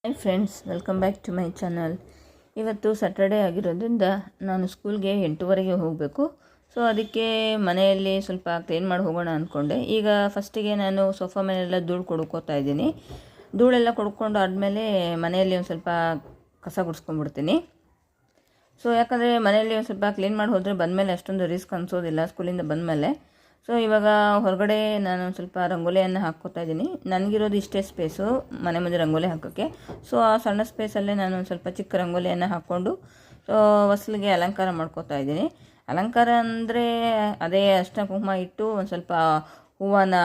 Hi friends, welcome back to my channel. ಇವತ್ತು Saturday ಆಗಿರೋದ್ರಿಂದ ನಾನು ಸ್ಕೂಲ್ಗೆ 8:15ಗೆ ಹೋಗಬೇಕು. ಸೊ ಅದಕ್ಕೆ ಮನೆಯಲ್ಲಿ ಸ್ವಲ್ಪ ಕ್ಲೀನ್ ಮಾಡಿ ಹೋಗೋಣ ಅಂದ್ಕೊಂಡೆ. ಈಗ ಫಸ್ಟಿಗೆ ನಾನು ಸೋಫಾ ಮೇಲೆಲ್ಲ ಧೂಳು ಕೊಡ್ಕೋತಾ ಇದ್ದೀನಿ. ಧೂಳೆಲ್ಲ ಕೊಡ್ಕೊಂಡು ಆದಮೇಲೆ ಮನೆಯಲ್ಲಿ ಒಂದು ಸ್ವಲ್ಪ ಕಸ ಗುಡಿಸ್ಕೊಂಡ್ಬಿಡ್ತೀನಿ. ಸೊ ಯಾಕಂದರೆ ಮನೆಯಲ್ಲಿ ಒಂದು ಸ್ವಲ್ಪ ಕ್ಲೀನ್ ಮಾಡಿ ಹೋದರೆ ಬಂದಮೇಲೆ ಅಷ್ಟೊಂದು ರಿಸ್ಕ್ ಅನಿಸೋದಿಲ್ಲ ಸ್ಕೂಲಿಂದ ಬಂದಮೇಲೆ. ಸೊ ಇವಾಗ ಹೊರಗಡೆ ನಾನು ಸ್ವಲ್ಪ ರಂಗೋಲಿಯನ್ನು ಹಾಕ್ಕೋತಾ ಇದ್ದೀನಿ. ನನಗಿರೋದು ಇಷ್ಟೇ ಸ್ಪೇಸು ಮನೆ ಮುಂದೆ ರಂಗೋಲಿ ಹಾಕೋಕ್ಕೆ. ಸೊ ಆ ಸಣ್ಣ ಸ್ಪೇಸಲ್ಲೇ ನಾನು ಸ್ವಲ್ಪ ಚಿಕ್ಕ ರಂಗೋಲಿಯನ್ನು ಹಾಕ್ಕೊಂಡು ಸೊ ಹೊಸ್ಲಿಗೆ ಅಲಂಕಾರ ಮಾಡ್ಕೋತಾ ಇದ್ದೀನಿ. ಅಲಂಕಾರ ಅಂದರೆ ಅದೇ ಅರಿಶಿನ ಕುಂಕುಮ ಇಟ್ಟು ಒಂದು ಸ್ವಲ್ಪ ಹೂವನ್ನ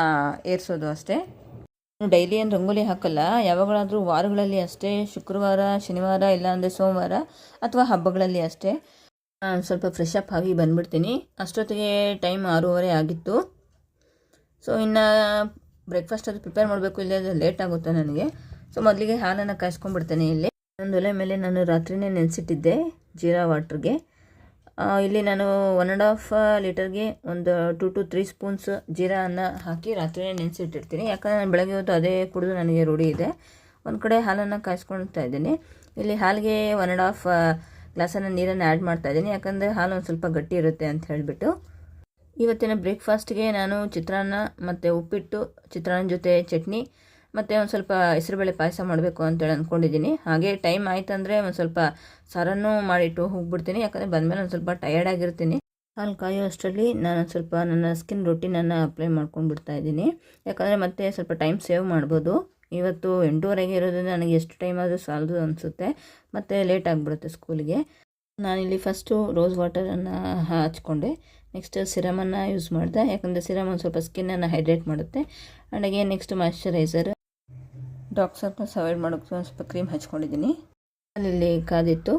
ಏರಿಸೋದು ಅಷ್ಟೇ. ಡೈಲಿ ಏನು ರಂಗೋಲಿ ಹಾಕಲ್ಲ, ಯಾವಾಗಲಾದರೂ ವಾರಗಳಲ್ಲಿ ಅಷ್ಟೇ, ಶುಕ್ರವಾರ, ಶನಿವಾರ, ಇಲ್ಲಾಂದರೆ ಸೋಮವಾರ ಅಥವಾ ಹಬ್ಬಗಳಲ್ಲಿ ಅಷ್ಟೇ. ಸ್ವಲ್ಪ ಫ್ರೆಶ್ ಅಪ್ ಆಗಿ ಬಂದುಬಿಡ್ತೀನಿ. ಅಷ್ಟೊತ್ತಿಗೆ ಟೈಮ್ 6:30 ಆಗಿತ್ತು. ಸೊ ಇನ್ನು ಬ್ರೇಕ್ಫಾಸ್ಟ್ ಅದು ಪ್ರಿಪೇರ್ ಮಾಡಬೇಕು, ಇಲ್ಲದೆ ಲೇಟ್ ಆಗುತ್ತೆ ನನಗೆ. ಸೊ ಮೊದಲಿಗೆ ಹಾಲನ್ನು ಕಾಯಿಸ್ಕೊಂಡ್ಬಿಡ್ತೇನೆ. ಇಲ್ಲಿ ಒಂದು ಒಲೆ ಮೇಲೆ ನಾನು ರಾತ್ರಿನೇ ನೆನೆಸಿಟ್ಟಿದ್ದೆ ಜೀರಾ ವಾಟ್ರಿಗೆ. ಇಲ್ಲಿ ನಾನು 1.5 ಲೀಟರ್ಗೆ ಒಂದು 2 to 3 ಸ್ಪೂನ್ಸ್ ಜೀರಾನ ಹಾಕಿ ರಾತ್ರಿನೇ ನೆನೆಸಿಟ್ಟಿರ್ತೀನಿ. ಯಾಕಂದರೆ ನಾನು ಬೆಳಗ್ಗೆ ಹೊತ್ತು ಅದೇ ಕುಡಿದು ನನಗೆ ರೂಢಿ ಇದೆ. ಒಂದು ಕಡೆ ಹಾಲನ್ನು ಕಾಯಿಸ್ಕೊಳ್ತಾ ಇದ್ದೀನಿ. ಇಲ್ಲಿ ಹಾಲಿಗೆ 1.5 ಗ್ಲಾಸನ್ನು ನೀರನ್ನು ಆ್ಯಡ್ ಮಾಡ್ತಾಯಿದ್ದೀನಿ. ಯಾಕಂದರೆ ಹಾಲು ಒಂದು ಸ್ವಲ್ಪ ಗಟ್ಟಿ ಇರುತ್ತೆ ಅಂತ ಹೇಳಿಬಿಟ್ಟು. ಇವತ್ತಿನ ಬ್ರೇಕ್ಫಾಸ್ಟ್ಗೆ ನಾನು ಚಿತ್ರಾನ್ನ ಮತ್ತು ಉಪ್ಪಿಟ್ಟು, ಚಿತ್ರಾನ್ನ ಜೊತೆ ಚಟ್ನಿ ಮತ್ತು ಒಂದು ಸ್ವಲ್ಪ ಹೆಸರುಬೇಳೆ ಪಾಯಸ ಮಾಡಬೇಕು ಅಂತೇಳಿ ಅಂದ್ಕೊಂಡಿದ್ದೀನಿ. ಹಾಗೆ ಟೈಮ್ ಆಯ್ತಂದರೆ ಒಂದು ಸ್ವಲ್ಪ ಸಾರನ್ನು ಮಾಡಿಟ್ಟು ಹೋಗ್ಬಿಡ್ತೀನಿ. ಯಾಕಂದರೆ ಬಂದಮೇಲೆ ಒಂದು ಸ್ವಲ್ಪ ಟಯರ್ಡ್ ಆಗಿರ್ತೀನಿ. ಹಾಲು ಕಾಯೋ ಅಷ್ಟರಲ್ಲಿ ನಾನು ಸ್ವಲ್ಪ ನನ್ನ ಸ್ಕಿನ್ ರೊಟೀನನ್ನು ಅಪ್ಲೈ ಮಾಡ್ಕೊಂಡು ಬಿಡ್ತಾ ಇದ್ದೀನಿ. ಯಾಕಂದರೆ ಮತ್ತೆ ಸ್ವಲ್ಪ ಟೈಮ್ ಸೇವ್ ಮಾಡ್ಬೋದು. ಇವತ್ತು 8:30ಗೆ ಇರೋದ್ರಿಂದ ನನಗೆ ಎಷ್ಟು ಟೈಮ್ ಆದರೂ ಸಾಲದು ಅನಿಸುತ್ತೆ, ಮತ್ತು ಲೇಟ್ ಆಗಿಬಿಡುತ್ತೆ ಸ್ಕೂಲಿಗೆ. ನಾನಿಲ್ಲಿ ಫಸ್ಟು ರೋಸ್ ವಾಟರನ್ನು ಹಚ್ಕೊಂಡೆ. ನೆಕ್ಸ್ಟ್ ಸಿರಮನ್ನು ಯೂಸ್ ಮಾಡಿದೆ. ಯಾಕಂದರೆ ಸಿರಮ್ ಒಂದು ಸ್ವಲ್ಪ ಸ್ಕಿನ್ನನ್ನು ಹೈಡ್ರೇಟ್ ಮಾಡುತ್ತೆ. And again next moisturiser, dark circles avoid ಮಾಡೋಕ್ಕೆ ಒಂದು ಸ್ವಲ್ಪ ಕ್ರೀಮ್ ಹಚ್ಕೊಂಡಿದ್ದೀನಿ. ಅಲ್ಲಿ ಕಾದಿತ್ತು.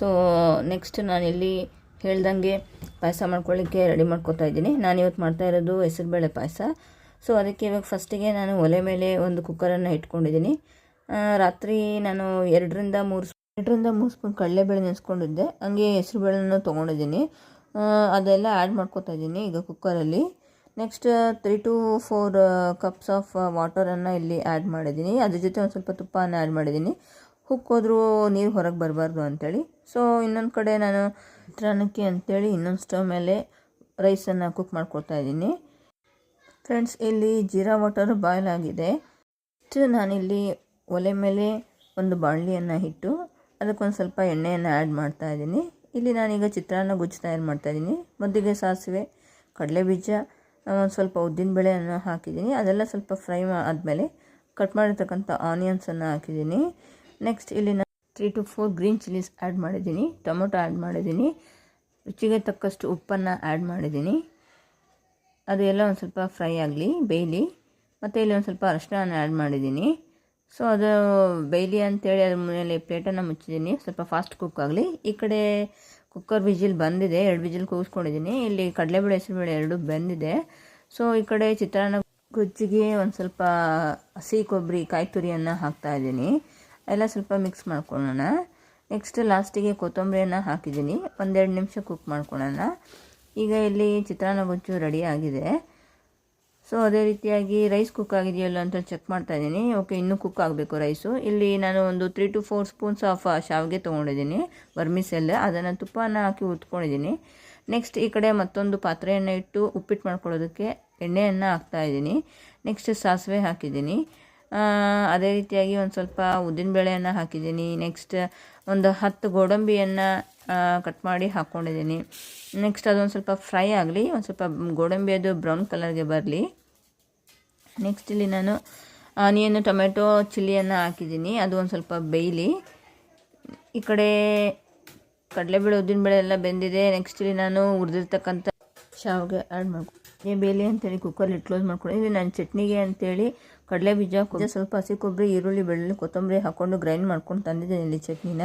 ಸೊ ನೆಕ್ಸ್ಟ್ ನಾನಿಲ್ಲಿ ಹೇಳ್ದಂಗೆ ಪಾಯಸ ಮಾಡ್ಕೊಳ್ಳಿಕ್ಕೆ ರೆಡಿ ಮಾಡ್ಕೊತಾ ಇದ್ದೀನಿ. ನಾನಿವತ್ತು ಮಾಡ್ತಾ ಇರೋದು ಹೆಸರುಬೇಳೆ ಪಾಯಸ. ಸೊ ಅದಕ್ಕೆ ಇವಾಗ ಫಸ್ಟಿಗೆ ನಾನು ಒಲೆ ಮೇಲೆ ಒಂದು ಕುಕ್ಕರನ್ನು ಇಟ್ಕೊಂಡಿದ್ದೀನಿ. ರಾತ್ರಿ ನಾನು 2-3 ಸ್ಪೂನ್ ಕಡಲೆಬೇಳೆ ನೆನೆಸ್ಕೊಂಡಿದ್ದೆ. ಹಂಗೆ ಹೆಸರುಬೇಳೆನೂ ತೊಗೊಂಡಿದ್ದೀನಿ. ಅದೆಲ್ಲ ಆ್ಯಡ್ ಮಾಡ್ಕೊತಾ ಇದ್ದೀನಿ ಈಗ ಕುಕ್ಕರಲ್ಲಿ. ನೆಕ್ಸ್ಟ್ 3 to 4 ಕಪ್ಸ್ ಆಫ್ ವಾಟರನ್ನು ಇಲ್ಲಿ ಆ್ಯಡ್ ಮಾಡಿದ್ದೀನಿ. ಅದ್ರ ಜೊತೆ ಒಂದು ಸ್ವಲ್ಪ ತುಪ್ಪನ ಆ್ಯಡ್ ಮಾಡಿದ್ದೀನಿ. ಹುಕ್ಕೋದ್ರೂ ನೀರು ಹೊರಗೆ ಬರಬಾರ್ದು ಅಂಥೇಳಿ. ಸೊ ಇನ್ನೊಂದು ಕಡೆ ನಾನು ಚಿತ್ರಾನ್ನಕ್ಕೆ ಅಂಥೇಳಿ ಇನ್ನೊಂದು ಸ್ಟವ್ ಮೇಲೆ ರೈಸನ್ನು ಕುಕ್ ಮಾಡ್ಕೊತಾ ಇದ್ದೀನಿ. ಫ್ರೆಂಡ್ಸ್, ಇಲ್ಲಿ ಜೀರಾ ವಾಟರ್ ಬಾಯ್ಲ್ ಆಗಿದೆ. ನಾನಿಲ್ಲಿ ಒಲೆ ಮೇಲೆ ಒಂದು ಬಾಣಲಿಯನ್ನು ಇಟ್ಟು ಅದಕ್ಕೊಂದು ಸ್ವಲ್ಪ ಎಣ್ಣೆಯನ್ನು ಆ್ಯಡ್ ಮಾಡ್ತಾ ಇದ್ದೀನಿ. ಇಲ್ಲಿ ನಾನೀಗ ಚಿತ್ರಾನ್ನ ಗೊಜ್ಜು ತಯಾರು ಮಾಡ್ತಾಯಿದ್ದೀನಿ. ಮೊದಲಿಗೆ ಸಾಸಿವೆ, ಕಡಲೆಬೀಜ, ಒಂದು ಸ್ವಲ್ಪ ಉದ್ದಿನಬೇಳೆಯನ್ನು ಹಾಕಿದ್ದೀನಿ. ಅದೆಲ್ಲ ಸ್ವಲ್ಪ ಫ್ರೈ ಆದಮೇಲೆ ಕಟ್ ಮಾಡಿರ್ತಕ್ಕಂಥ ಆನಿಯನ್ಸನ್ನು ಹಾಕಿದ್ದೀನಿ. ನೆಕ್ಸ್ಟ್ ಇಲ್ಲಿ ನಾನು 3 to 4 ಗ್ರೀನ್ ಚಿಲ್ಲೀಸ್ ಆ್ಯಡ್ ಮಾಡಿದ್ದೀನಿ. ಟೊಮೊಟೊ ಆ್ಯಡ್ ಮಾಡಿದ್ದೀನಿ. ರುಚಿಗೆ ತಕ್ಕಷ್ಟು ಉಪ್ಪನ್ನು ಆ್ಯಡ್ ಮಾಡಿದ್ದೀನಿ. ಅದು ಎಲ್ಲ ಒಂದು ಸ್ವಲ್ಪ ಫ್ರೈ ಆಗಲಿ, ಬೇಯಲಿ. ಮತ್ತು ಇಲ್ಲಿ ಒಂದು ಸ್ವಲ್ಪ ಅರಿಶಿನ ಆ್ಯಡ್ ಮಾಡಿದ್ದೀನಿ. ಸೊ ಅದು ಬೇಯಲಿ ಅಂತೇಳಿ ಅದ್ರ ಮೇಲೆ ಪ್ಲೇಟನ್ನು ಮುಚ್ಚಿದ್ದೀನಿ, ಸ್ವಲ್ಪ ಫಾಸ್ಟ್ ಕುಕ್ ಆಗಲಿ. ಈ ಕಡೆ ಕುಕ್ಕರ್ ವಿಜಿಲ್ ಬಂದಿದೆ, 2 ವಿಜಿಲ್ ಕೂಗಿಸ್ಕೊಂಡಿದ್ದೀನಿ. ಇಲ್ಲಿ ಕಡಲೆಬೇಳೆ, ಹೆಸರುಬೇಳೆ 2 ಬೆಂದಿದೆ. ಸೊ ಈ ಕಡೆ ಚಿತ್ರಾನ್ನ ಗೊಜ್ಜಿಗೆ ಒಂದು ಸ್ವಲ್ಪ ಹಸಿ ಕೊಬ್ಬರಿ, ಕಾಯಿ ತುರಿಯನ್ನು ಹಾಕ್ತಾಯಿದ್ದೀನಿ. ಎಲ್ಲ ಸ್ವಲ್ಪ ಮಿಕ್ಸ್ ಮಾಡ್ಕೊಳ್ಳೋಣ. ನೆಕ್ಸ್ಟ್ ಲಾಸ್ಟಿಗೆ ಕೊತ್ತಂಬರಿಯನ್ನು ಹಾಕಿದ್ದೀನಿ. 1-2 ನಿಮಿಷ ಕುಕ್ ಮಾಡ್ಕೊಳ್ಳೋಣ. ಈಗ ಇಲ್ಲಿ ಚಿತ್ರಾನ್ನ ಗೊಜ್ಜು ರೆಡಿ ಆಗಿದೆ. ಸೊ ಅದೇ ರೀತಿಯಾಗಿ ರೈಸ್ ಕುಕ್ ಆಗಿದೆಯಲ್ಲ ಅಂತ ಚೆಕ್ ಮಾಡ್ತಾಯಿದ್ದೀನಿ. ಓಕೆ, ಇನ್ನೂ ಕುಕ್ ಆಗಬೇಕು ರೈಸು. ಇಲ್ಲಿ ನಾನು ಒಂದು 3 to 4 ಸ್ಪೂನ್ಸ್ ಆಫ್ ಶಾವಿಗೆ ತೊಗೊಂಡಿದ್ದೀನಿ, ವರ್ಮಿಸೆಲ್. ಅದನ್ನು ತುಪ್ಪನ ಹಾಕಿ ಉತ್ಕೊಂಡಿದ್ದೀನಿ. ನೆಕ್ಸ್ಟ್ ಈ ಕಡೆ ಮತ್ತೊಂದು ಪಾತ್ರೆಯನ್ನು ಇಟ್ಟು ಉಪ್ಪಿಟ್ಟು ಮಾಡ್ಕೊಳ್ಳೋದಕ್ಕೆ ಎಣ್ಣೆಯನ್ನು ಹಾಕ್ತಾಯಿದ್ದೀನಿ. ನೆಕ್ಸ್ಟ್ ಸಾಸಿವೆ ಹಾಕಿದ್ದೀನಿ. ಅದೇ ರೀತಿಯಾಗಿ ಒಂದು ಸ್ವಲ್ಪ ಉದ್ದಿನಬೇಳೆಯನ್ನು ಹಾಕಿದ್ದೀನಿ. ನೆಕ್ಸ್ಟ್ ಒಂದು 10 ಗೋಡಂಬಿಯನ್ನು ಕಟ್ ಮಾಡಿ ಹಾಕ್ಕೊಂಡಿದ್ದೀನಿ. ನೆಕ್ಸ್ಟ್ ಅದೊಂದು ಸ್ವಲ್ಪ ಫ್ರೈ ಆಗಲಿ, ಒಂದು ಸ್ವಲ್ಪ ಗೋಡಂಬಿ ಅದು ಬ್ರೌನ್ ಕಲರ್ಗೆ ಬರಲಿ. ನೆಕ್ಸ್ಟ್ ಇಲ್ಲಿ ನಾನು ಆನಿಯನ್, ಟೊಮೆಟೊ, ಚಿಲ್ಲಿಯನ್ನು ಹಾಕಿದ್ದೀನಿ. ಅದು ಒಂದು ಸ್ವಲ್ಪ ಬೇಯಲಿ. ಈ ಕಡೆ ಕಡಲೆಬೇಳೆ, ಉದ್ದಿನಬೇಳೆ ಎಲ್ಲ ಬೆಂದಿದೆ. ನೆಕ್ಸ್ಟ್ ಇಲ್ಲಿ ನಾನು ಹುರಿದಿರ್ತಕ್ಕಂಥ ಶಾವಿಗೆ ಆ್ಯಡ್ ಮಾಡ್ಕೊಂಡು ಬೇಯಲಿ ಅಂತೇಳಿ ಕುಕ್ಕರಲ್ಲಿ ಕ್ಲೋಸ್ ಮಾಡ್ಕೊಂಡಿದ್ದೀನಿ. ನಾನು ಚಟ್ನಿಗೆ ಅಂತೇಳಿ ಕಡಲೆ ಬೀಜ, ಸ್ವಲ್ಪ ಹಸಿ ಕೊಬ್ಬರಿ, ಈರುಳ್ಳಿ, ಬೆಳ್ಳುಳ್ಳಿ, ಕೊತ್ತಂಬರಿ ಹಾಕ್ಕೊಂಡು ಗ್ರೈಂಡ್ ಮಾಡ್ಕೊಂಡು ತಂದಿದ್ದೀನಿ ಇಲ್ಲಿ ಚಟ್ನಿನ.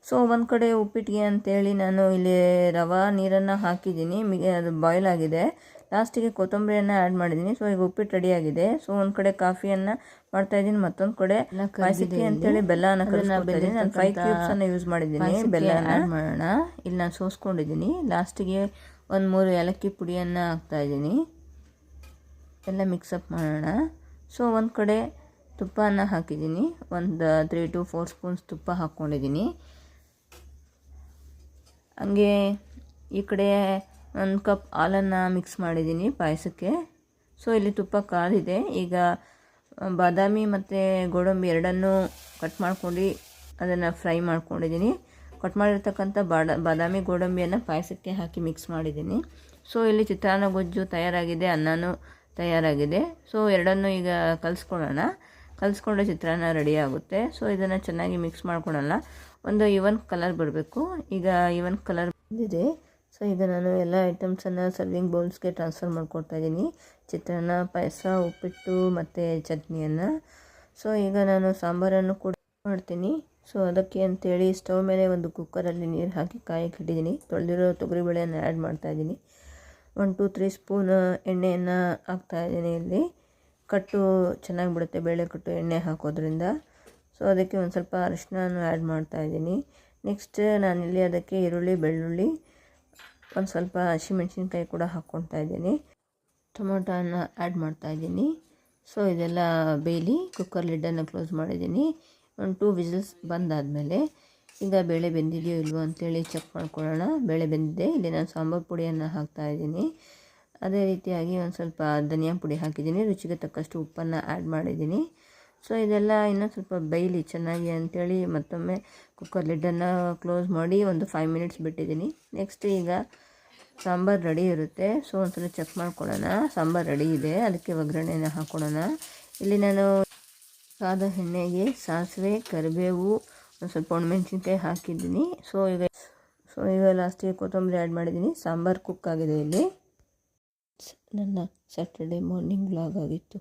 ಸೊ ಒಂದು ಕಡೆ ಉಪ್ಪಿಟ್ಟಿಗೆ ಅಂತೇಳಿ ನಾನು ಇಲ್ಲಿ ರವೆ ನೀರನ್ನು ಹಾಕಿದ್ದೀನಿ. ಅದು ಬಾಯ್ಲ್ ಆಗಿದೆ. ಲಾಸ್ಟಿಗೆ ಕೊತ್ತಂಬರಿಯನ್ನು ಆ್ಯಡ್ ಮಾಡಿದ್ದೀನಿ. ಸೊ ಈಗ ಉಪ್ಪಿಟ್ಟು ರೆಡಿಯಾಗಿದೆ. ಸೊ ಒಂದು ಕಡೆ ಕಾಫಿಯನ್ನು ಮಾಡ್ತಾಯಿದ್ದೀನಿ, ಮತ್ತೊಂದು ಕಡೆ ಪಾಯಸಕ್ಕೆ ಅಂತೇಳಿ ಬೆಲ್ಲನ ಕಲಿಸ್ಕೊಳ್ತಾಯಿದ್ದೀನಿ. ನಾನು 5 ಕ್ಯೂಬ್ಸನ್ನು ಯೂಸ್ ಮಾಡಿದ್ದೀನಿ. ಬೆಲ್ಲನ ಆ್ಯಡ್ ಮಾಡೋಣ. ಇಲ್ಲಿ ನಾನು ಸೋಸ್ಕೊಂಡಿದ್ದೀನಿ. ಲಾಸ್ಟಿಗೆ ಒಂದು 3 ಏಲಕ್ಕಿ ಪುಡಿಯನ್ನು ಹಾಕ್ತಾಯಿದ್ದೀನಿ. ಎಲ್ಲ ಮಿಕ್ಸಪ್ ಮಾಡೋಣ. ಸೊ ಒಂದು ಕಡೆ ತುಪ್ಪನ ಹಾಕಿದ್ದೀನಿ. ಒಂದು 3 to 4 ಸ್ಪೂನ್ಸ್ ತುಪ್ಪ ಹಾಕ್ಕೊಂಡಿದ್ದೀನಿ. ಹಂಗೆ ಈ ಕಡೆ 1 ಕಪ್ ಹಾಲನ್ನು ಮಿಕ್ಸ್ ಮಾಡಿದ್ದೀನಿ ಪಾಯಸಕ್ಕೆ. ಸೊ ಇಲ್ಲಿ ತುಪ್ಪ ಕಾದಿದೆ. ಈಗ ಬಾದಾಮಿ ಮತ್ತು ಗೋಡಂಬಿ ಎರಡನ್ನೂ ಕಟ್ ಮಾಡ್ಕೊಂಡು ಅದನ್ನು ಫ್ರೈ ಮಾಡ್ಕೊಂಡಿದ್ದೀನಿ. ಕಟ್ ಮಾಡಿರ್ತಕ್ಕಂಥ ಬಾದಾಮಿ ಗೋಡಂಬಿಯನ್ನು ಪಾಯಸಕ್ಕೆ ಹಾಕಿ ಮಿಕ್ಸ್ ಮಾಡಿದ್ದೀನಿ. ಸೊ ಇಲ್ಲಿ ಚಿತ್ರಾನ್ನ ಗೊಜ್ಜು ತಯಾರಾಗಿದೆ, ಅನ್ನನೂ ತಯಾರಾಗಿದೆ. ಸೊ ಎರಡನ್ನೂ ಈಗ ಕಲಿಸ್ಕೊಂಡ್ರೆ ಚಿತ್ರಾನ್ನ ರೆಡಿ ಆಗುತ್ತೆ. ಸೊ ಇದನ್ನು ಚೆನ್ನಾಗಿ ಮಿಕ್ಸ್ ಮಾಡ್ಕೊಳ್ಳೋಣ. ಒಂದು ಈವನ್ ಕಲರ್ ಬರಬೇಕು. ಈಗ ಈವನ್ ಕಲರ್ ಬಂದಿದೆ. ಸೊ ಈಗ ನಾನು ಎಲ್ಲ ಐಟಮ್ಸನ್ನು ಸರ್ವಿಂಗ್ ಬೌಲ್ಸ್ಗೆ ಟ್ರಾನ್ಸ್ಫರ್ ಮಾಡ್ಕೊಡ್ತಾ ಇದ್ದೀನಿ. ಚಿತ್ರಾನ್ನ, ಪಾಯಸ, ಉಪ್ಪಿಟ್ಟು ಮತ್ತು ಚಟ್ನಿಯನ್ನು. ಸೊ ಈಗ ನಾನು ಸಾಂಬಾರನ್ನು ಕೂಡ ಮಾಡ್ತೀನಿ. ಸೊ ಅದಕ್ಕೆ ಅಂತೇಳಿ ಸ್ಟವ್ ಮೇಲೆ ಒಂದು ಕುಕ್ಕರಲ್ಲಿ ನೀರು ಹಾಕಿ ಕಾಯಕ್ಕೆ ಇಟ್ಟಿದ್ದೀನಿ. ತೊಳೆದಿರೋ ತೊಗರಿಬೇಳೆಯನ್ನು ಆ್ಯಡ್ ಮಾಡ್ತಾಯಿದ್ದೀನಿ. 1 to 3 ಸ್ಪೂನ್ ಎಣ್ಣೆಯನ್ನು ಹಾಕ್ತಾಯಿದ್ದೀನಿ. ಇಲ್ಲಿ ಕಟ್ಟು ಚೆನ್ನಾಗಿ ಬಿಡುತ್ತೆ, ಬೇಳೆ ಕಟ್ಟು ಎಣ್ಣೆ ಹಾಕೋದ್ರಿಂದ. ಸೊ ಅದಕ್ಕೆ ಒಂದು ಸ್ವಲ್ಪ ಅರಿಶಿನ ಆ್ಯಡ್ ಮಾಡ್ತಾಯಿದ್ದೀನಿ. ನೆಕ್ಸ್ಟ್ ನಾನಿಲ್ಲಿ ಅದಕ್ಕೆ ಈರುಳ್ಳಿ, ಬೆಳ್ಳುಳ್ಳಿ, ಒಂದು ಸ್ವಲ್ಪ ಹಸಿಮೆಣ್ಸಿನ್ಕಾಯಿ ಕೂಡ ಹಾಕ್ಕೊಳ್ತಾ ಇದ್ದೀನಿ. ಟೊಮೊಟೊನ ಆ್ಯಡ್ ಮಾಡ್ತಾಯಿದ್ದೀನಿ. ಸೊ ಇದೆಲ್ಲ ಬೇಯಲಿ. ಕುಕ್ಕರ್ ಲಿಡ್ಡನ್ನು ಕ್ಲೋಸ್ ಮಾಡಿದ್ದೀನಿ. 1-2 ವಿಸಿಲ್ಸ್ ಬಂದಾದಮೇಲೆ ಈಗ ಬೇಳೆ ಬೆಂದಿದೆಯೋ ಇಲ್ವೋ ಅಂತೇಳಿ ಚೆಕ್ ಮಾಡ್ಕೊಳ್ಳೋಣ. ಬೇಳೆ ಬೆಂದಿದೆ. ಇಲ್ಲಿ ನಾನು ಸಾಂಬಾರು ಪುಡಿಯನ್ನು ಹಾಕ್ತಾಯಿದ್ದೀನಿ. ಅದೇ ರೀತಿಯಾಗಿ ಒಂದು ಸ್ವಲ್ಪ ಧನಿಯಾ ಪುಡಿ ಹಾಕಿದ್ದೀನಿ. ರುಚಿಗೆ ತಕ್ಕಷ್ಟು ಉಪ್ಪನ್ನು ಆ್ಯಡ್ ಮಾಡಿದ್ದೀನಿ. ಸೊ ಇದೆಲ್ಲ ಇನ್ನೂ ಸ್ವಲ್ಪ ಬೇಯಲಿ ಚೆನ್ನಾಗಿ ಅಂಥೇಳಿ ಮತ್ತೊಮ್ಮೆ ಕುಕ್ಕರ್ ಲಿಡ್ಡನ್ನು ಕ್ಲೋಸ್ ಮಾಡಿ ಒಂದು 5 ಮಿನಿಟ್ಸ್ ಬಿಟ್ಟಿದ್ದೀನಿ. ನೆಕ್ಸ್ಟ್ ಈಗ ಸಾಂಬಾರು ರೆಡಿ ಇರುತ್ತೆ. ಸೊ ಒಂದ್ಸಲ ಚೆಕ್ ಮಾಡ್ಕೊಳ್ಳೋಣ. ಸಾಂಬಾರು ರೆಡಿ ಇದೆ. ಅದಕ್ಕೆ ಒಗ್ಗರಣೆಯನ್ನು ಹಾಕ್ಕೊಳ್ಳೋಣ. ಇಲ್ಲಿ ನಾನು ಕಾದ ಎಣ್ಣೆಗೆ ಸಾಸಿವೆ, ಕರಿಬೇವು, ಒಂದು ಸ್ವಲ್ಪ ಒಣಮೆಣಸಿನ್ಕಾಯಿ ಹಾಕಿದ್ದೀನಿ. ಸೊ ಈಗ ಲಾಸ್ಟಿಗೆ ಕೊತ್ತಂಬರಿ ಆ್ಯಡ್ ಮಾಡಿದ್ದೀನಿ. ಸಾಂಬಾರು ಕುಕ್ ಆಗಿದೆ. ಇಲ್ಲಿ ನನ್ನ ಸ್ಯಾಟರ್ಡೆ ಮಾರ್ನಿಂಗ್ ವ್ಲಾಗ್ ಆಗಿತ್ತು.